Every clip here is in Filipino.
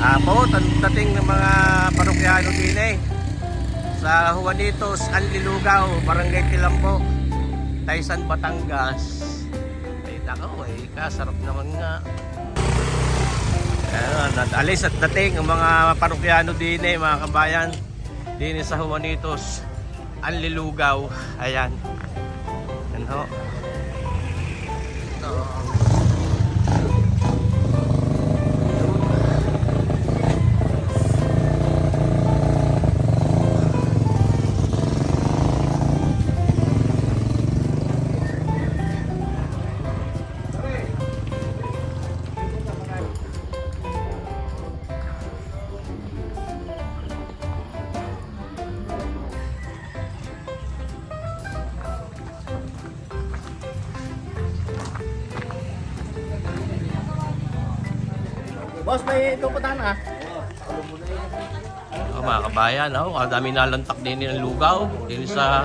Apo, dating ng mga parokyano din sa Juanitos, Anlilugaw, Barangay Tilambo, Taysan, Batangas. Ay, nako, sarap naman nga. Alis at dating ang mga parokyano din mga kabayan. Din sa Juanitos, Anlilugaw. Ayan. Yan ho. Boss, may pupuntahan ah. Mga kabayan, ang dami nalantak din ng lugaw. Din sa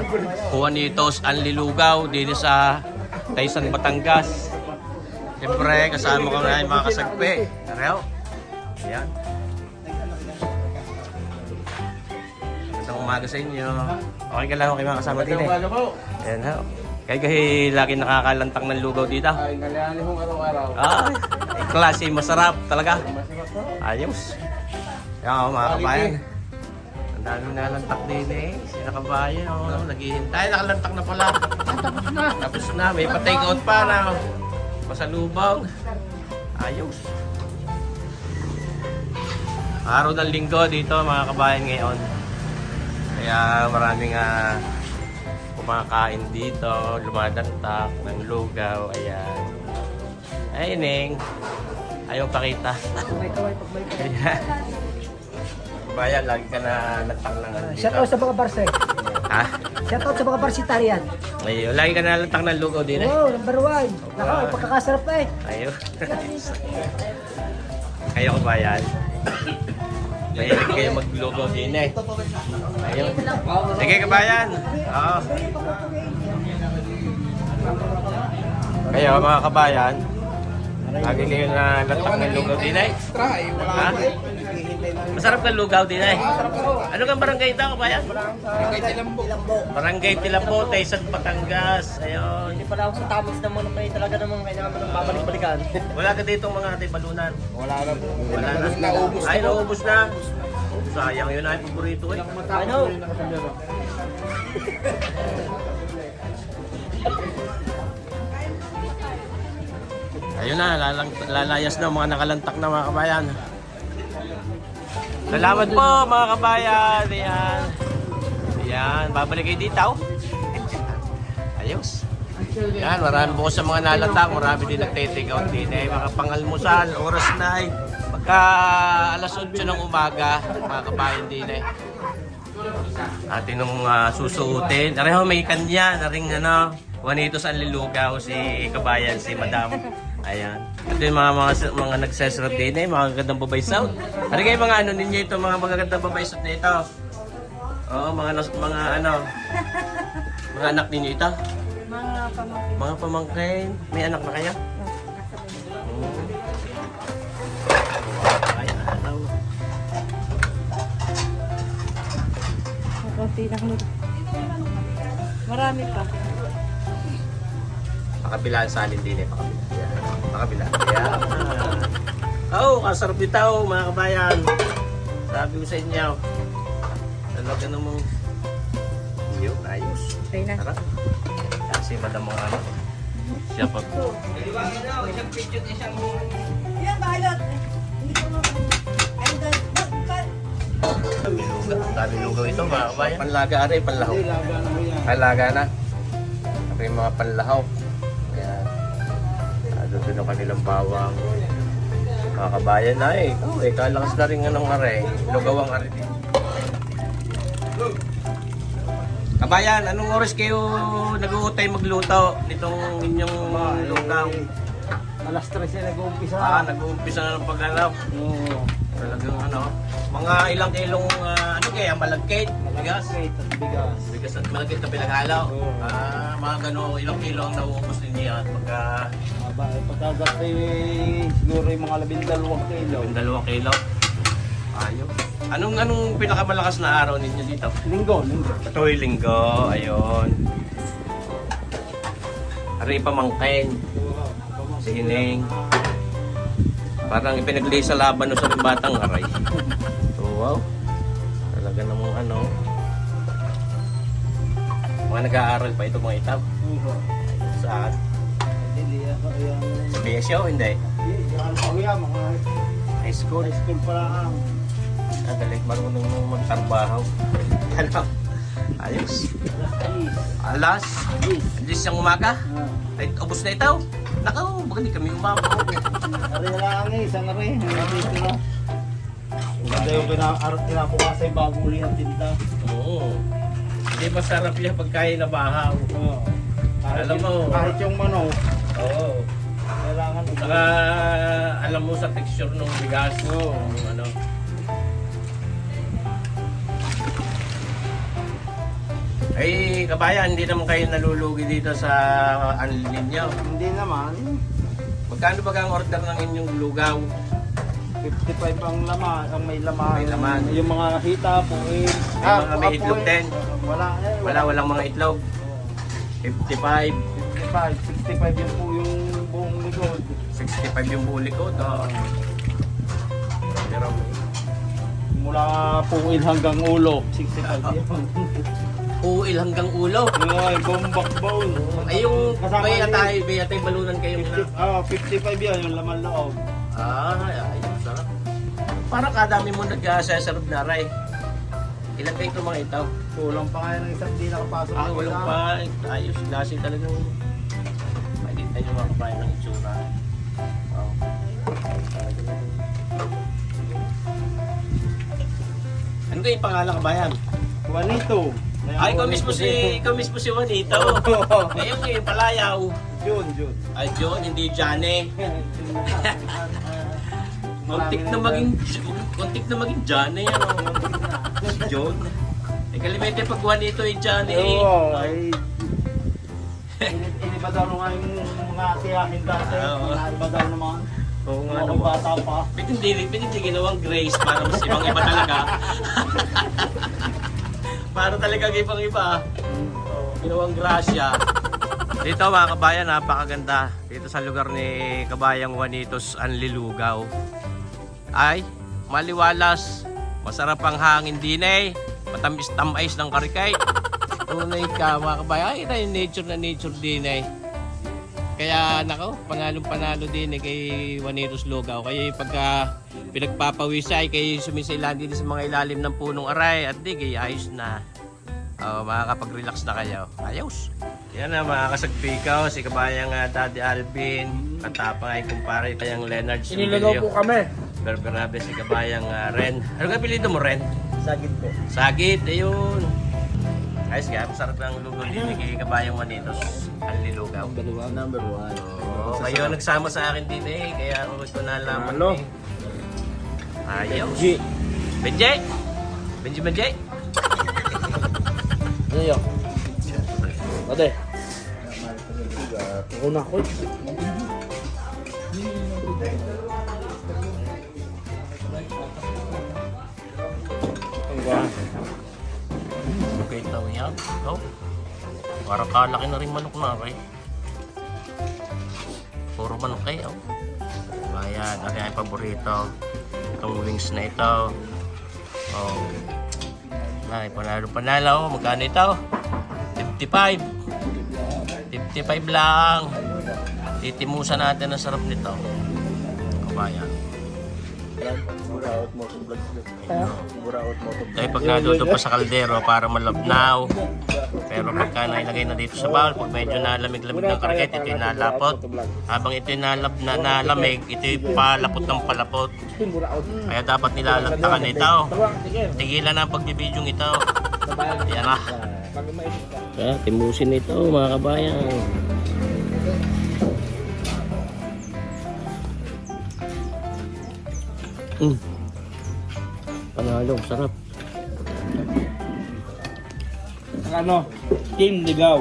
Juanitos, Anlilugaw, din sa Taysan, Batangas. Siyempre, kasama ko na yung mga kasagpi. Kareo. Ayan. Magandang umaga sa inyo. Okay ka lang kayo mga kasama din Ayan ho. Kaya lagi nakakalantang ng lugaw dito. Ay, ngalihan hong araw-araw. Klase, masarap talaga. Ayos. Yan mga kabayan. Ang dami nalantak din Sina kabayan, naghihintay. Nakalantak na pala. Tapos na. Tapos na. May pa-take out pa na. Pasalubong. Ayos. Araw ng linggo dito mga kabayan ngayon. Kaya maraming kumakain dito. Lumadantak ng lugaw. Ayan. Ay, Neng. Ayaw pakita. Ayan. Bayan, lagi ka na lantang ng dito. Shoutout sa mga barse. Ha? Shoutout sa mga barsitarian. Ayun, lagi ka na lantang ng lugaw din Wow, number 1. Nako, pagkakasarap pa Ayun. Kayo ko bayan. Mahilig kayo maglugaw din Ayun. Sige kabayan. Oo. Kayo mga kabayan. Lagi kayo na lantang ng lugaw din Extra eh, wala Ha? ka eh. Masarap ka lugaw din Ano kang barangay ito kabayan? Barangay Tilambo. Barangay Tilambo, Taysan, Batangas. Ayun. Hindi pala ako sa tamis naman kayo talaga naman kailangan mo nang babalik-balikan. Wala ka dito mga ate balunan. Wala na po. Wala na. Naubos Ay, naubos na. Sayang yun ay paborito I know. Ayun na, lalayas na mga nakalantak na mga kabayan. Salamat po mga kabayan. Ayan. Ayan, babalik kayo dito. Ayos. Yan, marami po sa mga nalantak. Marami din nagte-take out din mga pangalmusal, oras na pagka alas 8 ng umaga, mga kabayan din atin nung susuotin. Areho may kanya, naring Juanitos, Anlilugaw, si kabayan, si Madam. Ayan. Ito yung mga nagsesarap din mga gagandang babay sound. Ano kayo mga ninyo ito, mga magagandang babay sound na ito? Oo, mga anak ninyo ito? Mga pamangkin. May anak na kayo? Marami pa. Pakabilaan sa alin din pakabila. Pakabila. Ayan. Kasarap dito mga kabayan. Sabi ko sa inyo. Talaga namang yun, ayos. Okay na. Sarap. Kasi madam mga siya pag Yan, balot. Hindi ko mo. dami lugaw ito mga kabayan. Panlaga rin, panlahaw. Panlaga na. Ito yung mga panlahaw. Ayan. Doon ang kanilang bawang. Mga kabayan na kalakas na rin ng are. Lugawang are din. Kabayan, anong oras kayo nag-uutay magluto nitong inyong lugaw? Alas 3 siya nag-uumpisa. Nag-uumpisa na ng paglalap. Oo. Talagang mga ilang kilong kaya malagkit, bigas. Bigas. Bigas at malagkit na pinaghalo. Mga ilang kilo ang nauubos ninyo yan pagka Pagkagat siguro yung mga 12 kilo. 2 kilo. Ayos. Anong pinakamalakas na araw ninyo dito? Linggo. Tuloy linggo, ayun. Ari pamangkin, sining. Parang ipinaglay sa laban no sa batang aray. So, wow. Talaga namang ano. Mga nag-aaral pa ito mga itab. Saan? Sa BSO, hindi. High school. High school pa lang. Dali, marunong nung magtrabaho. Ano? Ayos. Alas? Alis ang umaga? Ay, ubos na ito. Nakaw, baka di kami umaga. Ari lang isang ari. Dito na. Ganda yung pinapukas sa bagong uli ng tinta. Oo. Hindi masarap yung pagkain na bahaw. Alam mo. Kahit yung manok, Oo. kailangan Saka alam mo sa texture ng bigas. Oo. Ano. Ay, kabayan, hindi naman kayo nalulugi dito sa anlin ninyo. Hindi naman. Magkano ba ang order ng inyong lugaw? 55 ang laman, ang may laman. May laman. Yung mga hita po eh. Yung mga may itlog din. Wala eh. Walang mga itlog. 55. 55. 65 yun po yung buong likod. 65 yung huli ko. Pero Mula puwil hanggang ulo. 65 yun. uil hanggang ulo. Ay, bombak bowl. Ay, yung Kasama may yung- atay balunan kayo na. 55 yan, yung laman loob. Ayun, sarap. Parang kadami mo nag-serve na ray. Ilan kayo itong mga ito? Kulang pa nga ng isang di nakapasok. Walang pa. Ayos, klase talagang makikita nyo mga kabayan ng itsura. Wow. Ano kayo yung pangalan kabayan? Juanito. Ay, ikaw mismo si Juanito. Ngayon yung palayaw. Jun. Ay, John, hindi Johnny. Kontik na maging Johnny, ano? Si John. Kalimete pag Juanito ay Johnny. Oo, ay... Iniba daw nga yung mga tiyahin dati. Oo. Iba daw naman. Oo nga Mga naman. bata pa. Ba't hindi ginawang Grace para mas ibang iba talaga? Para talagang ibang iba. Ginawang Gracia. Dito mga kabayan, napakaganda. Dito sa lugar ni Kabayang Juanitos Anlilugaw. Ay, maliwalas. Masarap ang hangin din eh. Matamis-tamais ng karikay. Tunay ka mga kabayan. Ay, ito yung nature din eh. Kaya nako, panalong-panalo din eh kay Juanitos Lugaw. Kaya yung pagka pinagpapawisay, kay sumisailan din sa mga ilalim ng punong aray at di kay ayos na. Makakapag-relax na kayo. Ayos. Yan na mga kasagpikaw, si Kabayang Daddy Alvin, katapang ay kumpare tayong Leonard Inilagaw po kami. Berberabe si Kabayang Ren. Ano ka apelyido mo, Ren? Sagid po. Sagit, ayun. Ayos nga, masarap ng lugo din kay Kabayang Juanitos Anlilugaw. Number one. Oo, kayo nagsama sa akin din eh, kaya ako ito nalaman Ano? eh. Ayos. Benjay! Benjay! Ano yun? Ate. Ako na ako. Okay, ito yan. Ito. Parang kalaki na rin manok na rin. Puro manok kayo. Ayan, ang aking paborito. Itong wings na ito. Oh. Ay, panalo. Magkano ito? 55. 55 lang. Titimusan natin ang sarap nito. Kabayan. Buraot mo sa vlog. Buraot mo sa Ito ay pag naluto pa sa kaldero para malabnaw. Pero pagka nailagay na dito sa bawal, pag medyo nalamig-lamig ng karket, ito yung nalapot. Habang ito yung nalamig, ito yung palapot ng palapot. Kaya dapat nilalagtakan ito. Tigilan na ang pagbibidyong ito. Yan na. Kaya timusin ito mga kabayan. Panalo, sarap. ano? Team Ligaw.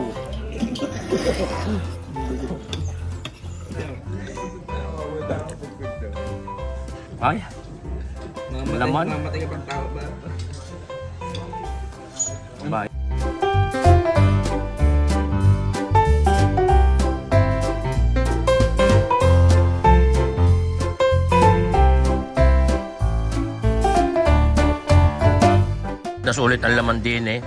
Ay, Laman. Mamatay ka pang tao ba? Ba? Nasulit ang laman din eh.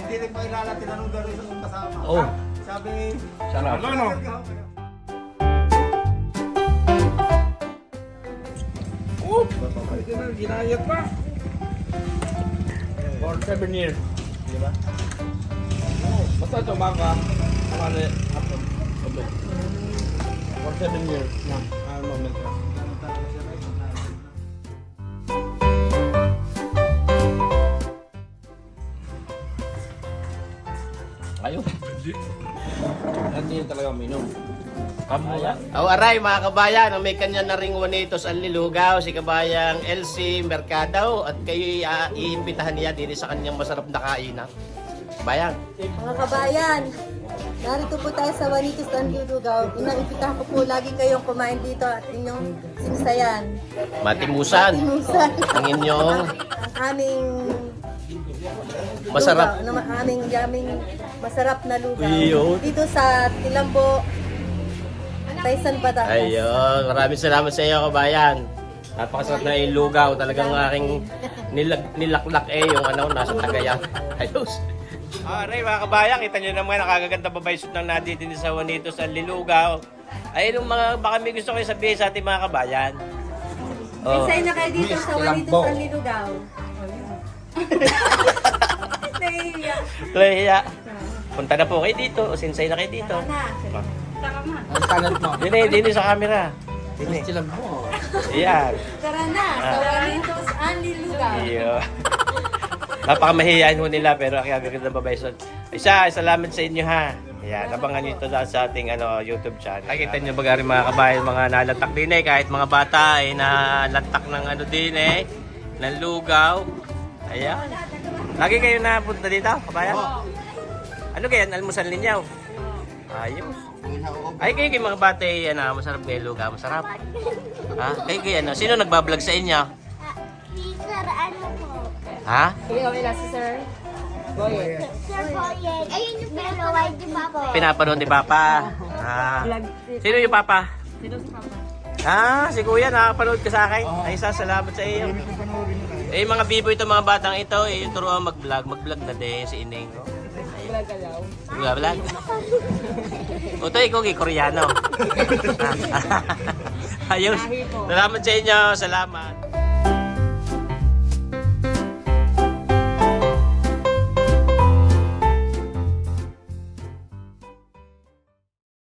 Hindi rin pa ilala, tinanong daw rin sa kung kasama. Oh. Sabi, Sarap. Ano? Oh! Hindi na, ginayat pa. For 7 years. Di ba? Oh, basta ito baka. Ano hapon. For 7 years. Na, ano moment ka. Ayun. Hindi yun talaga minum. Oh, aray mga kabayan, may kanya na ring Juanitos ang Lilugaw, si kabayang LC Mercado at kayo iimbitahan niya din sa kanyang masarap na kainan. Bayan. Mga kabayan, narito po tayo sa Juanitos ng Lilugaw. Inaipitahan ko po lagi kayong kumain dito at inyong singsayan. Matimusan. Tinusan. Ang inyong Ang aming masarap. lugaw, aming masarap na lugaw. Ayun. Dito sa Tilambo, Taysan, Batangas. Ayun, maraming salamat sa iyo kabayan. Napakasarap na yung lugaw, talagang aking nilaklak yung nasa Tagayang. Ayos. Aray mga kabayan, kita nyo naman nakagaganda babaysot ng natin sa Juanitos ang Lilugaw. Ayun yung mga, baka may gusto kayo sabihin sa ating mga kabayan. Oh. Isay na kayo dito sa Juanitos ang Lilugaw. Nahiya. Kaya, punta na po kayo dito, o sinsay na kayo dito. Ang talent mo. Dini sa camera. Dini. Silang mo. Ayan. Tara na, sa Juanitos ang Lilugaw. Iyo. Napakamahihain ho nila pero ang gaganda ng babaysot. Salamat sa inyo ha. Ayan, abangan nyo ito sa ating YouTube channel. Nakikita nyo ba rin mga kabayan, mga nalatak din kahit mga bata ay nalatak ng din ng lugaw. Ayan. Lagi kayo napunta dito, kabayan? Ano kaya, almusal ninyo? Ayos. Ay, kayo mga bata ay masarap kayo lugaw, masarap. Ha? Kayo sino nagbablog sa inyo? Sir, ano po? Ha? Sir Boyet. Ayun yung pinaway di Papa. Pinapanood ni Papa. Sino yung Papa? Sino si Papa? Si Kuya, nakapanood ka sa akin. Ay, salamat sa iyo. Mga bibo ito, mga batang ito, turuan mag-vlog. Mag-vlog na din si Ining. Vlog ka daw? Vlog. Ito, ikaw Koreano. Ayos. Salamat sa inyo. Salamat.